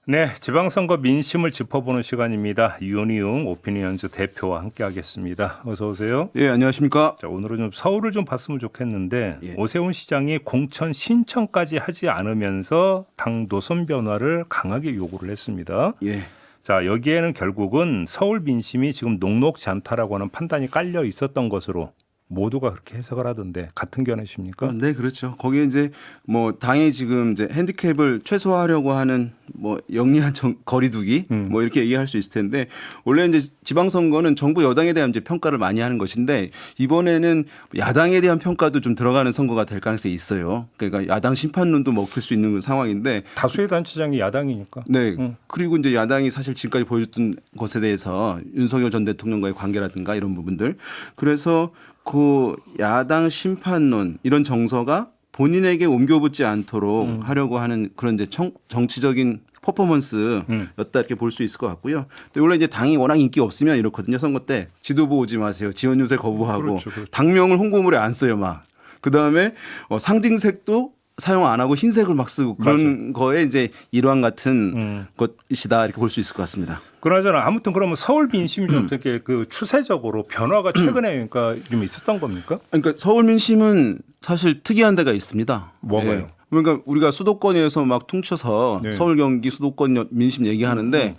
네, 지방선거 민심을 짚어보는 시간입니다. 윤희웅 오피니언즈 대표와 함께하겠습니다. 어서 오세요. 예, 안녕하십니까. 자, 오늘은 좀 서울을 좀 봤으면 좋겠는데 예. 오세훈 시장이 공천 신청까지 하지 않으면서 당 노선 변화를 강하게 요구를 했습니다. 예. 자, 여기에는 결국은 서울 민심이 지금 녹록지 않다라고 하는 판단이 깔려 있었던 것으로 모두가 그렇게 해석을 하던데 같은 견해십니까? 네, 그렇죠. 거기에 이제 뭐 당이 지금 이제 핸디캡을 최소화하려고 하는 뭐 영리한 거리두기 뭐 이렇게 얘기할 수 있을 텐데 원래 이제 지방선거는 정부 여당에 대한 이제 평가를 많이 하는 것인데 이번에는 야당에 대한 평가도 좀 들어가는 선거가 될 가능성이 있어요. 그러니까 야당 심판론도 먹힐 수 있는 상황인데 다수의 단체장이 야당이니까. 네. 그리고 이제 야당이 사실 지금까지 보여줬던 것에 대해서 윤석열 전 대통령과의 관계라든가 이런 부분들. 그래서 그 야당 심판론 이런 정서가 본인에게 옮겨붙지 않도록 하려고 하는 그런 이제 정치적인 퍼포먼스였다 이렇게 볼 수 있을 것 같고요. 또 원래 이제 당이 워낙 인기 없으면 이렇거든요. 선거 때 지도부 오지 마세요. 지원 요새 거부하고 그렇죠, 그렇죠. 당명을 홍보물에 안 써요, 막. 그 다음에 상징색도 사용 안 하고 흰색을 막 쓰고 그런 거에 이제 일환 같은 것이다 이렇게 볼 수 있을 것 같습니다. 그나저나 아무튼 그러면 서울 민심이 좀 어떻게 그 추세적으로 변화가 최근에 그러니까 좀 있었던 겁니까? 그러니까 서울 민심은 사실 특이한 데가 있습니다. 뭐가요? 예. 그러니까 우리가 수도권에서 막 퉁쳐서 네. 서울 경기 수도권 민심 얘기하는데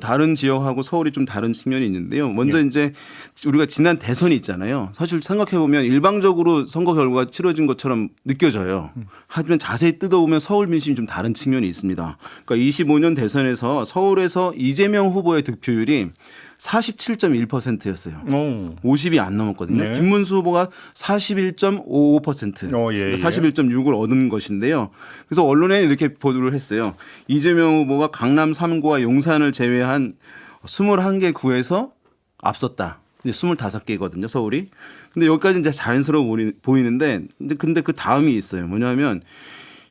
다른 지역하고 서울이 좀 다른 측면이 있는데요. 먼저 이제 우리가 지난 대선이 있잖아요. 사실 생각해 보면 일방적으로 선거 결과가 치러진 것처럼 느껴져요. 하지만 자세히 뜯어보면 서울 민심이 좀 다른 측면이 있습니다. 그러니까 25년 대선에서 서울에서 이재명 후보의 득표율이 47.1%였어요. 50이 안 넘었거든요. 네. 김문수 후보가 41.55%, 예, 예. 41.6을 얻은 것인데요. 그래서 언론에 이렇게 보도를 했어요. 이재명 후보가 강남 3구와 용산을 제외한 21개 구에서 앞섰다. 이제 25개거든요, 서울이. 근데 여기까지 이제 자연스러워 보이는데, 근데 그 다음이 있어요. 뭐냐면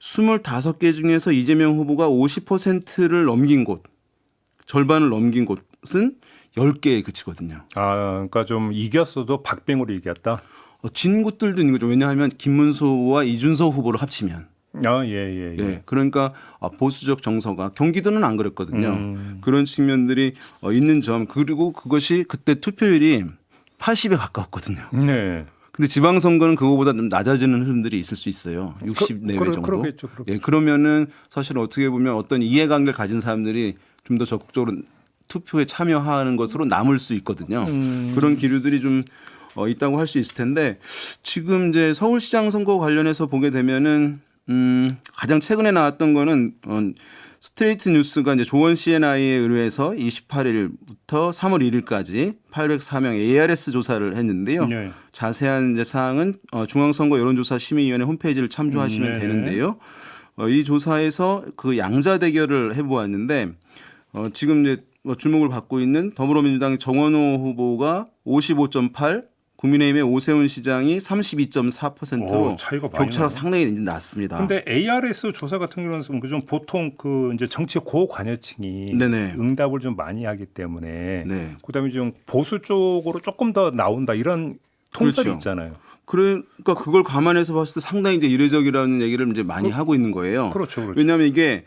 25개 중에서 이재명 후보가 50%를 넘긴 곳, 절반을 넘긴 곳은 10개에 그치거든요. 아, 그러니까 좀 이겼어도 박빙으로 이겼다. 진 곳들도 있는 거죠. 왜냐하면 김문수 후보와 이준석 후보를 합치면. 아, 예. 예. 그러니까 보수적 정서가 경기도는 안 그랬거든요. 그런 측면들이 있는 점. 그리고 그것이 그때 투표율이 80에 가까웠거든요. 네. 근데 지방선거는 그거보다 좀 낮아지는 흐름들이 있을 수 있어요. 60 내외 정도. 그러겠죠. 예, 그러면은 사실 어떻게 보면 어떤 이해관계를 가진 사람들이 좀 더 적극적으로 투표에 참여하는 것으로 남을 수 있거든요. 그런 기류들이 좀 있다고 할 수 있을 텐데 지금 이제 서울시장 선거 관련해서 보게 되면은 가장 최근에 나왔던 거는 스트레이트 뉴스가 이제 조원 CNI에 의뢰해서 28일부터 3월 1일까지 804명 ARS 조사를 했는데요. 네. 자세한 이제 사항은 중앙선거 여론조사 심의위원회 홈페이지를 참조하시면 네. 되는데요. 이 조사에서 그 양자 대결을 해보았는데 지금 이제 주목을 받고 있는 더불어민주당의 정원호 후보가 55.8, 국민의힘의 오세훈 시장이 32.4%로 차이가 많이 격차가 나네. 상당히 이제 났습니다. 근데 ARS 조사 같은 경우는 그좀 보통 그 이제 정치 고관여층이 네네. 응답을 좀 많이 하기 때문에 네. 그다음에 좀 보수 쪽으로 조금 더 나온다 이런 통설이 그렇죠. 있잖아요. 그러니까 그걸 감안해서 봤을 때 상당히 이제 이례적이라는 얘기를 이제 많이 하고 있는 거예요. 그렇죠. 왜냐하면 이게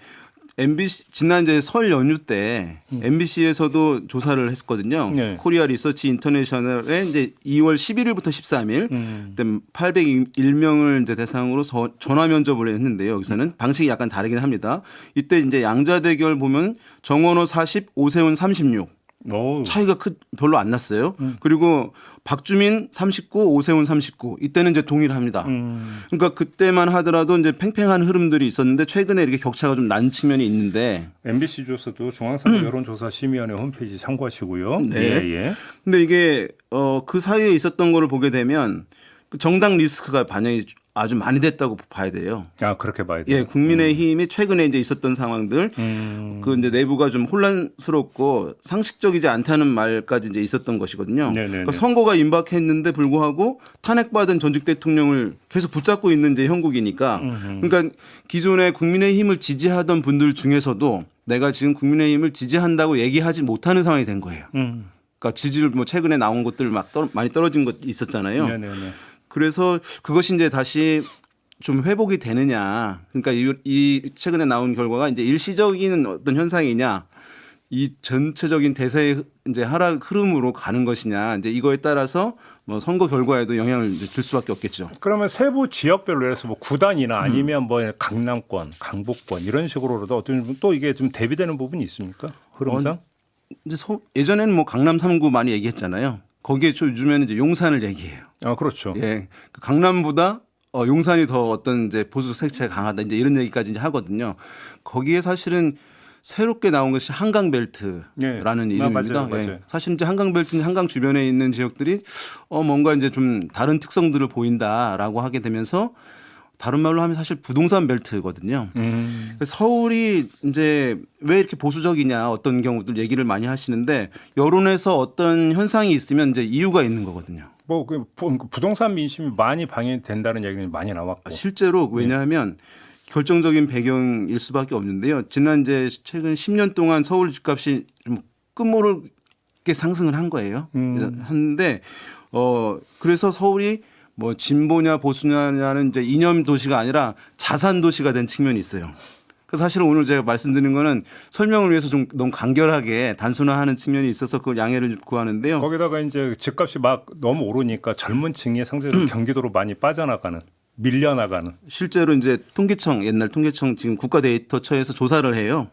MBC 지난 이제 설 연휴 때 MBC에서도 조사를 했거든요. 네. 코리아 리서치 인터내셔널에 이제 2월 11일부터 13일 그때 801명을 이제 대상으로 전화 면접을 했는데요. 여기서는 방식이 약간 다르긴 합니다. 이때 이제 양자 대결 보면 정원호 40, 오세훈 36. 오. 차이가 별로 안 났어요. 그리고 박주민 39, 오세훈 39. 이때는 이제 동일합니다. 그러니까 그때만 하더라도 이제 팽팽한 흐름들이 있었는데 최근에 이렇게 격차가 좀 난 측면이 있는데. MBC 조사도 중앙선거 여론조사 심의위원회 홈페이지 참고하시고요. 네. 예. 근데 이게 그 사이에 있었던 거를 보게 되면 그 정당 리스크가 반영이 아주 많이 됐다고 봐야 돼요. 아, 그렇게 봐야 돼요. 예, 국민의힘이 최근에 이제 있었던 상황들, 그 이제 내부가 좀 혼란스럽고 상식적이지 않다는 말까지 이제 있었던 것이거든요. 그러니까 선거가 임박했는데 불구하고 탄핵받은 전직 대통령을 계속 붙잡고 있는 이제 형국이니까, 그러니까 기존에 국민의힘을 지지하던 분들 중에서도 내가 지금 국민의힘을 지지한다고 얘기하지 못하는 상황이 된 거예요. 그러니까 지지율 뭐 최근에 나온 것들 막 많이 떨어진 것 있었잖아요. 네네네. 그래서 그것이 이제 다시 좀 회복이 되느냐. 그러니까 이 최근에 나온 결과가 이제 일시적인 어떤 현상이냐. 이 전체적인 대세의 이제 하락 흐름으로 가는 것이냐. 이제 이거에 따라서 뭐 선거 결과에도 영향을 이제 줄 수밖에 없겠죠. 그러면 세부 지역별로 해서 뭐 구단이나 아니면 뭐 강남권, 강북권 이런 식으로도 어떤 또 이게 좀 대비되는 부분이 있습니까? 흐름상? 이제 예전에는 뭐 강남 3구 많이 얘기했잖아요. 거기에 요즘에는 이제 용산을 얘기해요. 아, 그렇죠. 예. 그 강남보다 용산이 더 어떤 이제 보수 색채가 강하다. 이제 이런 얘기까지 이제 하거든요. 거기에 사실은 새롭게 나온 것이 한강벨트라는 예. 이름입니다. 맞아요. 예. 사실 이제 한강벨트는 한강 주변에 있는 지역들이 뭔가 이제 좀 다른 특성들을 보인다라고 하게 되면서 다른 말로 하면 사실 부동산 벨트거든요. 서울이 이제 왜 이렇게 보수적이냐 어떤 경우들 얘기를 많이 하시는데 여론에서 어떤 현상이 있으면 이제 이유가 있는 거거든요. 뭐 부동산 민심이 많이 방해된다는 얘기는 많이 나왔고. 실제로 왜냐하면 결정적인 배경일 수밖에 없는데요. 지난 이제 최근 10년 동안 서울 집값이 좀 끝모르게 상승을 한 거예요. 하는데 그래서 서울이 뭐 진보냐 보수냐는 이제 이념 도시가 아니라 자산 도시가 된 측면이 있어요. 그래서 사실은 오늘 제가 말씀드리는 거는 설명을 위해서 좀 너무 간결하게 단순화하는 측면이 있어서 그걸 양해를 구하는데요. 거기다가 이제 집값이 막 너무 오르니까 젊은 층이 상대적으로 경기도로 많이 빠져나가는, 밀려나가는. 실제로 이제 통계청 옛날 통계청 지금 국가데이터처에서 조사를 해요.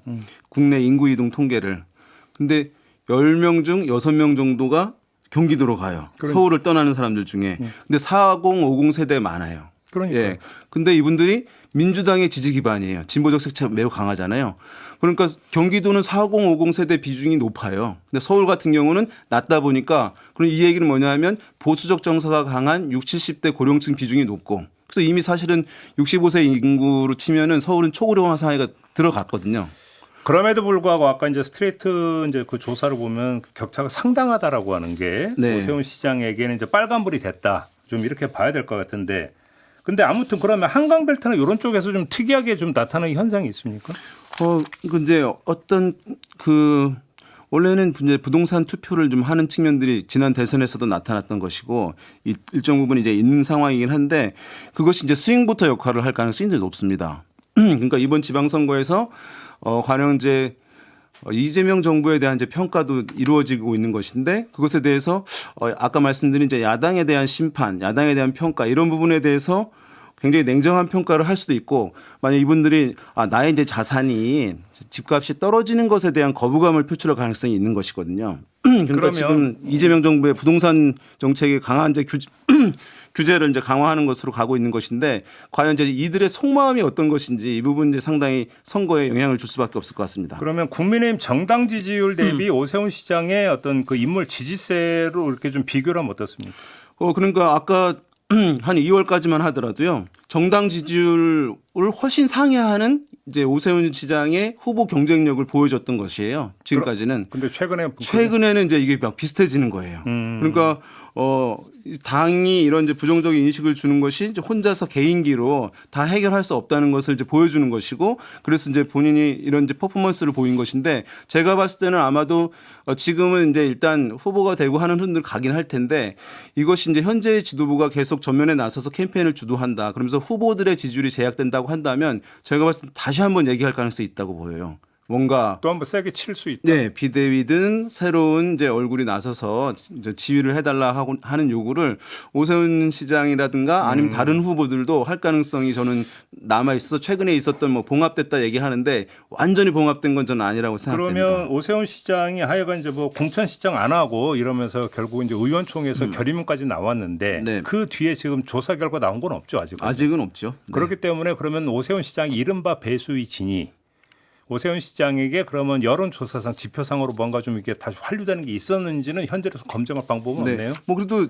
국내 인구 이동 통계를. 근데 10명 중 6명 정도가 경기도로 가요. 서울을 떠나는 사람들 중에. 근데 40, 50 세대 많아요. 그러니까. 예. 근데 이분들이 민주당의 지지 기반이에요. 진보적 색채가 매우 강하잖아요. 그러니까 경기도는 40, 50 세대 비중이 높아요. 근데 서울 같은 경우는 낮다 보니까 그럼 이 얘기는 뭐냐 하면 보수적 정서가 강한 60, 70대 고령층 비중이 높고 그래서 이미 사실은 65세 인구로 치면은 서울은 초고령화 사회가 들어갔거든요. 그럼에도 불구하고 아까 이제 스트레이트 이제 그 조사를 보면 격차가 상당하다라고 하는 게 네. 오세훈 시장에게는 이제 빨간불이 됐다. 좀 이렇게 봐야 될 것 같은데. 근데 아무튼 그러면 한강벨트나 이런 쪽에서 좀 특이하게 좀 나타나는 현상이 있습니까? 이거 이제 어떤 원래는 이제 부동산 투표를 좀 하는 측면들이 지난 대선에서도 나타났던 것이고 일정 부분 이제 있는 상황이긴 한데 그것이 이제 스윙보터 역할을 할 가능성이 이제 높습니다. 그러니까 이번 지방선거에서 가령 이제 이재명 정부에 대한 이제 평가도 이루어지고 있는 것인데 그것에 대해서 아까 말씀드린 이제 야당에 대한 심판, 야당에 대한 평가 이런 부분에 대해서 굉장히 냉정한 평가를 할 수도 있고 만약 이분들이 나의 이제 자산이 집값이 떨어지는 것에 대한 거부감을 표출할 가능성이 있는 것이거든요. 그러니까 그러면 지금 이재명 정부의 부동산 정책이 강한 이제 규제를 이제 강화하는 것으로 가고 있는 것인데 과연 이제 이들의 속마음이 어떤 것인지 이 부분 이제 상당히 선거에 영향을 줄 수밖에 없을 것 같습니다. 그러면 국민의힘 정당 지지율 대비 오세훈 시장의 어떤 그 인물 지지세로 이렇게 좀 비교를 하면 어떻습니까? 그러니까 아까 한 2월까지만 하더라도요. 정당 지지율을 훨씬 상회하는 이제 오세훈 시장의 후보 경쟁력을 보여줬던 것이에요. 지금까지는. 근데 최근에는 이제 이게 막 비슷해지는 거예요. 그러니까 당이 이런 이제 부정적인 인식을 주는 것이 이제 혼자서 개인기로 다 해결할 수 없다는 것을 이제 보여주는 것이고 그래서 이제 본인이 이런 이제 퍼포먼스를 보인 것인데 제가 봤을 때는 아마도 지금은 이제 일단 후보가 되고 하는 흔들 가긴 할 텐데 이것이 이제 현재 지도부가 계속 전면에 나서서 캠페인을 주도한다. 그러면서 후보들의 지지율이 제약된다고 한다면 제가 봤을 때 다시 한번 얘기할 가능성이 있다고 보여요. 뭔가 또 한번 세게 칠 수 있다. 네, 비대위든 새로운 이제 얼굴이 나서서 이제 지휘를 해달라 하고 하는 요구를 오세훈 시장이라든가 아니면 다른 후보들도 할 가능성이 저는 남아 있어서 최근에 있었던 뭐 봉합됐다 얘기하는데 완전히 봉합된 건 저는 아니라고 생각됩니다. 그러면 오세훈 시장이 하여간 이제 뭐 공천시장 안 하고 이러면서 결국 이제 의원총회에서 결의문까지 나왔는데 네. 그 뒤에 지금 조사 결과 나온 건 없죠 아직은. 아직은 없죠. 네. 그렇기 때문에 그러면 오세훈 시장이 이른바 배수의 진이 오세훈 시장에게 그러면 여론조사상 지표상으로 뭔가 좀 이게 다시 환류되는 게 있었는지는 현재로서 검증할 방법은 없네요. 뭐 그래도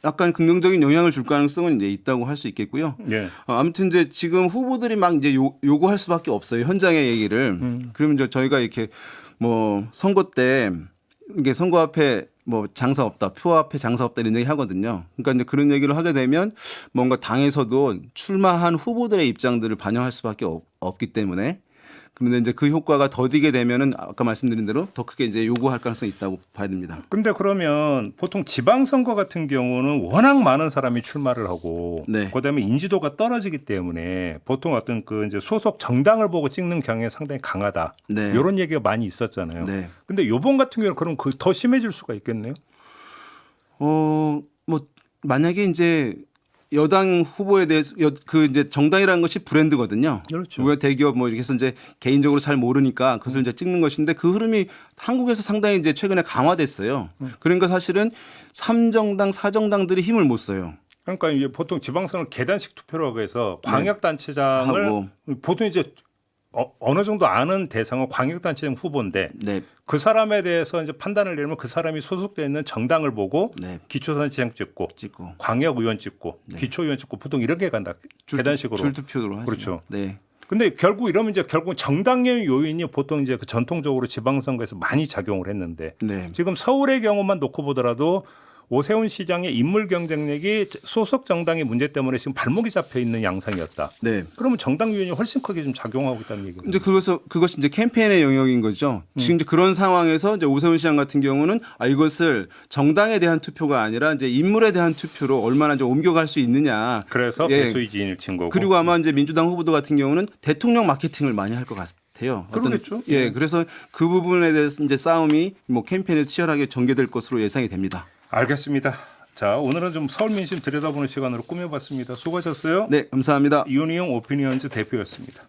약간 긍정적인 영향을 줄 가능성은 이제 있다고 할 수 있겠고요. 예. 아무튼 이제 지금 후보들이 막 이제 요구할 수밖에 없어요. 현장의 얘기를. 그러면 이제 저희가 이렇게 뭐 선거 때 이게 선거 앞에 뭐 장사 없다, 표 앞에 장사 없다 이런 얘기 하거든요. 그러니까 이제 그런 얘기를 하게 되면 뭔가 당에서도 출마한 후보들의 입장들을 반영할 수밖에 없기 때문에 그런데 이제 그 효과가 더디게 되면은 아까 말씀드린 대로 더 크게 이제 요구할 가능성이 있다고 봐야 됩니다. 근데 그러면 보통 지방선거 같은 경우는 워낙 많은 사람이 출마를 하고 네. 그다음에 인지도가 떨어지기 때문에 보통 어떤 그 이제 소속 정당을 보고 찍는 경향이 상당히 강하다. 네. 이런 얘기가 많이 있었잖아요. 네. 근데 이번 같은 경우는 그럼 그 더 심해질 수가 있겠네요. 뭐 만약에 이제 여당 후보에 대해서 그 이제 정당이라는 것이 브랜드거든요. 그렇죠. 우리가 대기업 뭐 이렇게 해서 이제 개인적으로 잘 모르니까 그것을 이제 찍는 것인데 그 흐름이 한국에서 상당히 이제 최근에 강화됐어요. 그러니까 사실은 3정당, 4정당들이 힘을 못 써요. 그러니까 이제 보통 지방선거 계단식 투표라고 해서 광역단체장을 하고. 보통 이제 어느 정도 아는 대상은 광역단체장 후보인데 네. 그 사람에 대해서 이제 판단을 내리면 그 사람이 소속되어 있는 정당을 보고 네. 기초단체장 찍고 찍고 광역의원 찍고 기초의원 찍고 보통 이렇게 간다. 계단식으로. 줄투표로 하죠. 그렇죠. 네. 근데 결국 이러면 이제 결국 정당의 요인이 보통 이제 그 전통적으로 지방선거에서 많이 작용을 했는데 네. 지금 서울의 경우만 놓고 보더라도 오세훈 시장의 인물 경쟁력이 소속 정당의 문제 때문에 지금 발목이 잡혀 있는 양상이었다. 네. 그러면 정당 요인이 훨씬 크게 좀 작용하고 있다는 얘기죠. 이제 그것이 이제 캠페인의 영역인 거죠. 지금 이제 그런 상황에서 이제 오세훈 시장 같은 경우는 이것을 정당에 대한 투표가 아니라 이제 인물에 대한 투표로 얼마나 이제 옮겨갈 수 있느냐. 그래서 예. 배수의 지인을 친 거고. 그리고 아마 이제 민주당 후보들 같은 경우는 대통령 마케팅을 많이 할 것 같아요. 그러겠죠. 예, 그래서 그 부분에 대해서 이제 싸움이 뭐 캠페인에서 치열하게 전개될 것으로 예상이 됩니다. 알겠습니다. 자, 오늘은 좀 서울 민심 들여다보는 시간으로 꾸며봤습니다. 수고하셨어요. 네, 감사합니다. 윤희용 오피니언즈 대표였습니다.